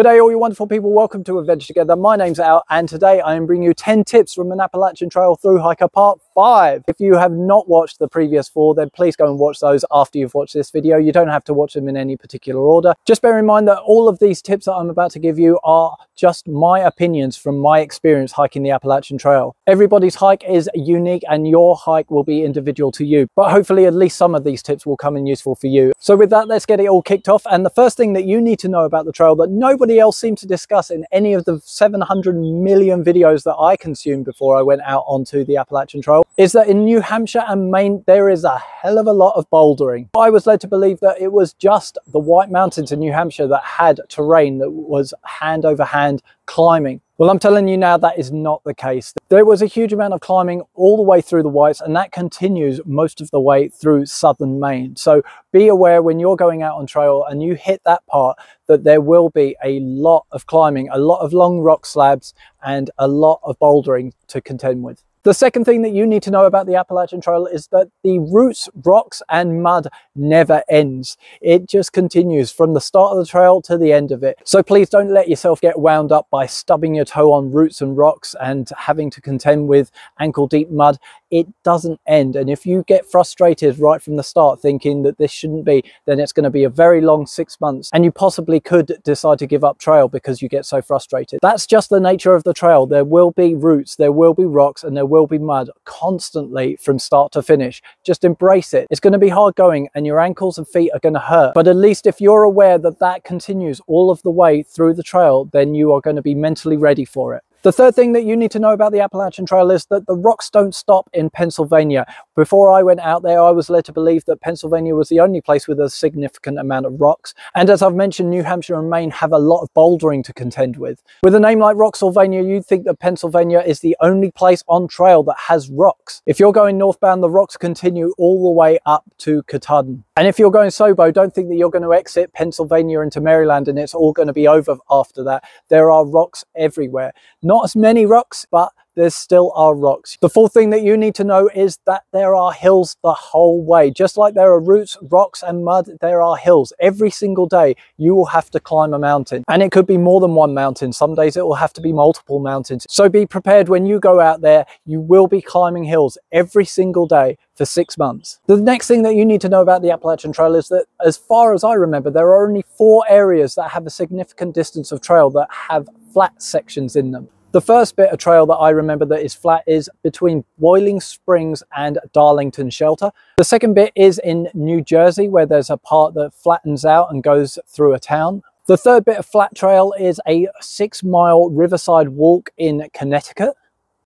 Good day all you wonderful people, welcome to Adventure Together. My name's Al and today I am bringing you 10 tips from an Appalachian Trail Thru-hiker part 5. If you have not watched the previous 4, then please go and watch those after you've watched this video. You don't have to watch them in any particular order. Just bear in mind that all of these tips that I'm about to give you are just my opinions from my experience hiking the Appalachian Trail. Everybody's hike is unique and your hike will be individual to you, but hopefully at least some of these tips will come in useful for you. So with that, let's get it all kicked off. And the first thing that you need to know about the trail that nobody else seems to discuss in any of the 700 million videos that I consumed before I went out onto the Appalachian Trail is that in New Hampshire and Maine there is a hell of a lot of bouldering. I was led to believe that it was just the White Mountains in New Hampshire that had terrain that was hand over hand climbing. Well, I'm telling you now that is not the case. There was a huge amount of climbing all the way through the Whites, and that continues most of the way through southern Maine. So be aware when you're going out on trail and you hit that part that there will be a lot of climbing, a lot of long rock slabs and a lot of bouldering to contend with. The second thing that you need to know about the Appalachian Trail is that the roots, rocks and mud never ends. It just continues from the start of the trail to the end of it. So please don't let yourself get wound up by stubbing your toe on roots and rocks and having to contend with ankle deep mud. It doesn't end. And if you get frustrated right from the start thinking that this shouldn't be, then it's going to be a very long 6 months and you possibly could decide to give up trail because you get so frustrated. That's just the nature of the trail. There will be roots, there will be rocks and there will be mud constantly from start to finish. Just embrace it. It's going to be hard going and your ankles and feet are going to hurt, but at least if you're aware that that continues all of the way through the trail, then you are going to be mentally ready for it. The third thing that you need to know about the Appalachian Trail is that the rocks don't stop in Pennsylvania. Before I went out there, I was led to believe that Pennsylvania was the only place with a significant amount of rocks. And as I've mentioned, New Hampshire and Maine have a lot of bouldering to contend with. With a name like Rocksylvania, you'd think that Pennsylvania is the only place on trail that has rocks. If you're going northbound, the rocks continue all the way up to Katahdin. And if you're going SOBO, don't think that you're going to exit Pennsylvania into Maryland and it's all going to be over after that. There are rocks everywhere. Not as many rocks, but there still are rocks. The fourth thing that you need to know is that there are hills the whole way. Just like there are roots, rocks and mud, there are hills. Every single day you will have to climb a mountain, and it could be more than one mountain. Some days it will have to be multiple mountains. So be prepared when you go out there. You will be climbing hills every single day for 6 months. The next thing that you need to know about the Appalachian Trail is that, as far as I remember, there are only 4 areas that have a significant distance of trail that have flat sections in them. The first bit of trail that I remember that is flat is between Boiling Springs and Darlington Shelter. The second bit is in New Jersey, where there's a part that flattens out and goes through a town. The third bit of flat trail is a 6-mile riverside walk in Connecticut.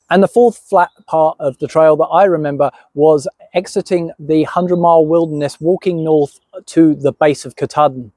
And the fourth flat part of the trail that I remember was exiting the 100-mile wilderness, walking north to the base of Katahdin.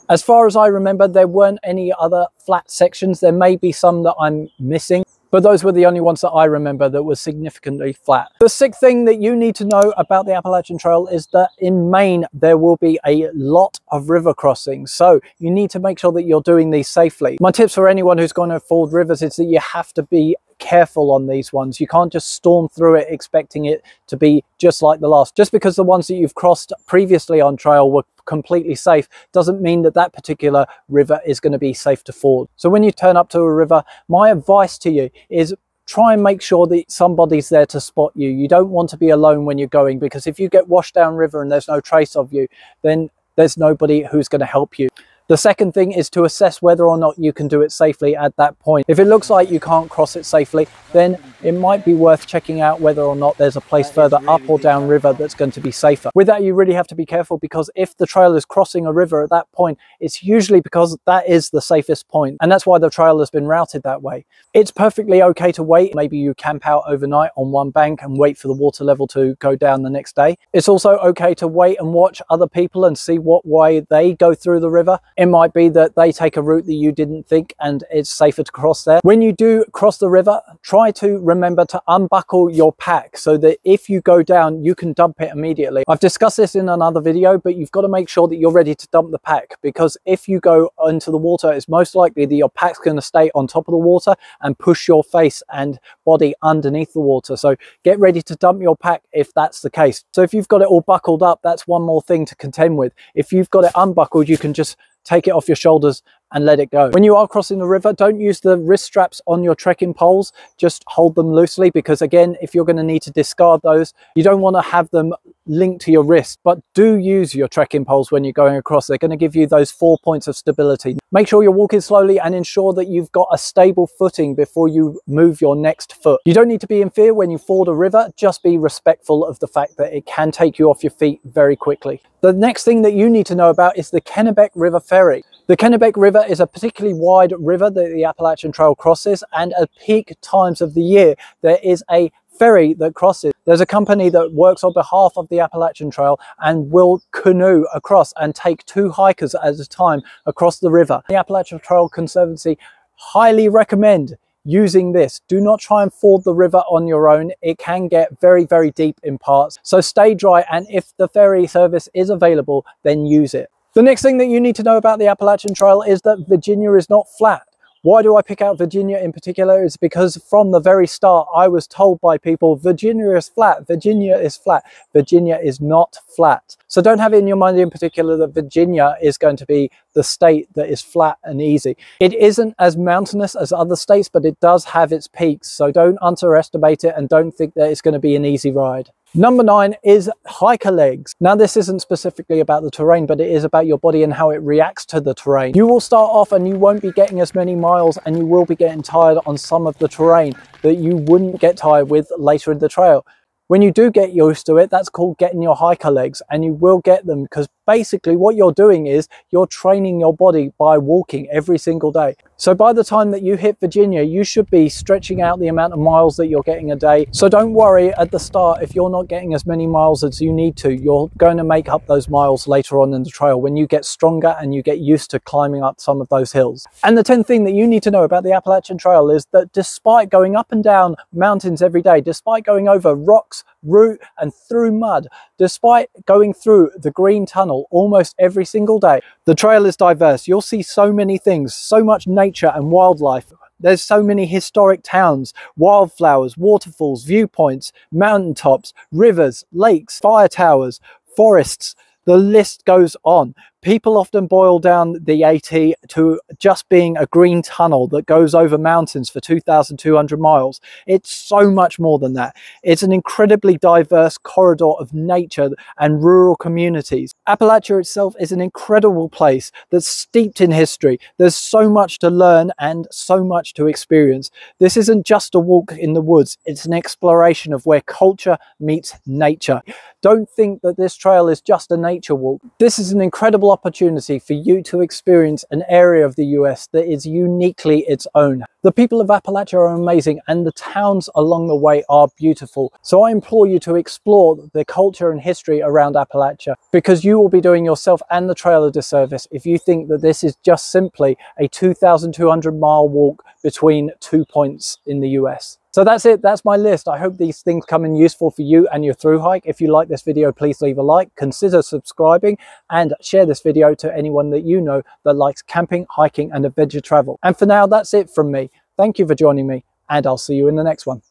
As far as I remember, there weren't any other flat sections. There may be some that I'm missing, but those were the only ones that I remember that were significantly flat. The sixth thing that you need to know about the Appalachian Trail is that in Maine, there will be a lot of river crossings. So you need to make sure that you're doing these safely. My tips for anyone who's going to ford rivers is that you have to be careful on these ones. You can't just storm through it expecting it to be just like the last. Just because the ones that you've crossed previously on trail were completely safe doesn't mean that that particular river is going to be safe to ford. So when you turn up to a river, my advice to you is try and make sure that somebody's there to spot you. You don't want to be alone when you're going, because if you get washed down river and there's no trace of you, then there's nobody who's going to help you. The second thing is to assess whether or not you can do it safely at that point. If it looks like you can't cross it safely, then it might be worth checking out whether or not there's a place further up or down river that's going to be safer. With that, you really have to be careful, because if the trail is crossing a river at that point, it's usually because that is the safest point, and that's why the trail has been routed that way. It's perfectly okay to wait. Maybe you camp out overnight on one bank and wait for the water level to go down the next day. It's also okay to wait and watch other people and see what way they go through the river. It might be that they take a route that you didn't think and it's safer to cross there. When you do cross the river, try to remember to unbuckle your pack so that if you go down, you can dump it immediately. I've discussed this in another video, but you've got to make sure that you're ready to dump the pack, because if you go into the water, it's most likely that your pack's going to stay on top of the water and push your face and body underneath the water. So get ready to dump your pack if that's the case. So if you've got it all buckled up, that's one more thing to contend with. If you've got it unbuckled, you can just take it off your shoulders, and let it go. When you are crossing the river, don't use the wrist straps on your trekking poles, just hold them loosely, because again, if you're going to need to discard those, you don't want to have them linked to your wrist. But do use your trekking poles when you're going across. They're going to give you those 4 points of stability. Make sure you're walking slowly and ensure that you've got a stable footing before you move your next foot. You don't need to be in fear when you ford a river, just be respectful of the fact that it can take you off your feet very quickly. The next thing that you need to know about is the Kennebec River Ferry. The Kennebec River is a particularly wide river that the Appalachian Trail crosses, and at peak times of the year there is a ferry that crosses. There's a company that works on behalf of the Appalachian Trail and will canoe across and take 2 hikers at a time across the river. The Appalachian Trail Conservancy highly recommend using this. Do not try and ford the river on your own. It can get very, very deep in parts. So stay dry, and if the ferry service is available, then use it. The next thing that you need to know about the Appalachian Trail is that Virginia is not flat. Why do I pick out Virginia in particular? It's because from the very start, I was told by people, Virginia is flat, Virginia is flat. Virginia is not flat. So don't have it in your mind in particular that Virginia is going to be the state that is flat and easy. It isn't as mountainous as other states, but it does have its peaks. So don't underestimate it and don't think that it's going to be an easy ride. Number 9 is hiker legs. Now this isn't specifically about the terrain, but it is about your body and how it reacts to the terrain. You will start off and you won't be getting as many miles, and you will be getting tired on some of the terrain that you wouldn't get tired with later in the trail. When you do get used to it, that's called getting your hiker legs, and you will get them because basically what you're doing is you're training your body by walking every single day. So by the time that you hit Virginia, you should be stretching out the amount of miles that you're getting a day. So don't worry at the start if you're not getting as many miles as you need to. You're going to make up those miles later on in the trail when you get stronger and you get used to climbing up some of those hills. And the 10th thing that you need to know about the Appalachian Trail is that despite going up and down mountains every day, despite going over rocks, root and through mud, despite going through the green tunnel almost every single day, the trail is diverse. You'll see so many things, so much nature and wildlife. There's so many historic towns, wildflowers, waterfalls, viewpoints, mountaintops, rivers, lakes, fire towers, forests. The list goes on. People often boil down the AT to just being a green tunnel that goes over mountains for 2,200 miles. It's so much more than that. It's an incredibly diverse corridor of nature and rural communities. Appalachia itself is an incredible place that's steeped in history. There's so much to learn and so much to experience. This isn't just a walk in the woods. It's an exploration of where culture meets nature. Don't think that this trail is just a nature walk. This is an incredible opportunity for you to experience an area of the US that is uniquely its own. The people of Appalachia are amazing and the towns along the way are beautiful. So I implore you to explore the culture and history around Appalachia, because you will be doing yourself and the trail a disservice if you think that this is just simply a 2,200 mile walk between 2 points in the US. So that's it, that's my list. I hope these things come in useful for you and your through hike. If you like this video, please leave a like, consider subscribing and share this video to anyone that you know that likes camping, hiking and adventure travel. And for now, that's it from me. Thank you for joining me and I'll see you in the next one.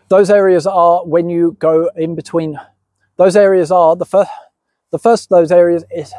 Those areas are when you go in between. Those areas are, the first of those areas is